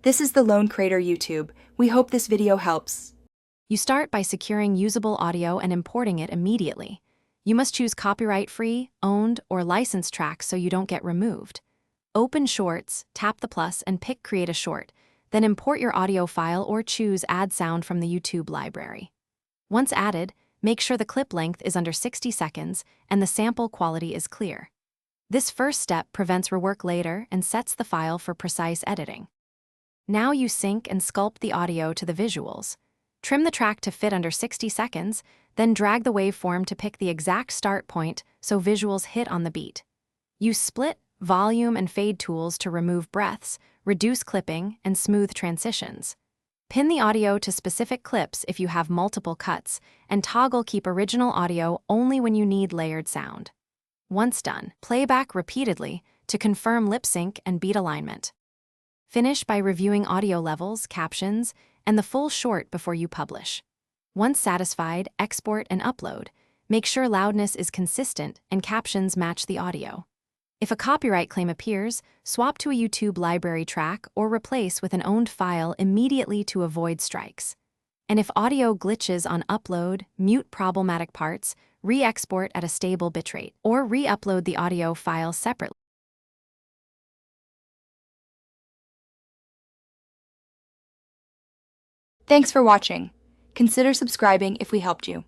This is the Lone Creator YouTube. We hope this video helps. You start by securing usable audio and importing it immediately. You must choose copyright-free, owned, or licensed tracks so you don't get removed. Open Shorts, tap the plus, and pick Create a Short. Then import your audio file or choose Add Sound from the YouTube library. Once added, make sure the clip length is under 60 seconds and the sample quality is clear. This first step prevents rework later and sets the file for precise editing. Now you sync and sculpt the audio to the visuals. Trim the track to fit under 60 seconds, then drag the waveform to pick the exact start point so visuals hit on the beat. Use split, volume, and fade tools to remove breaths, reduce clipping, and smooth transitions. Pin the audio to specific clips if you have multiple cuts, and toggle keep original audio only when you need layered sound. Once done, play back repeatedly to confirm lip sync and beat alignment. Finish by reviewing audio levels, captions, and the full short before you publish. Once satisfied, export and upload. Make sure loudness is consistent and captions match the audio. If a copyright claim appears, swap to a YouTube library track or replace with an owned file immediately to avoid strikes. And if audio glitches on upload, mute problematic parts, re-export at a stable bitrate, or re-upload the audio file separately. Thanks for watching. Consider subscribing if we helped you.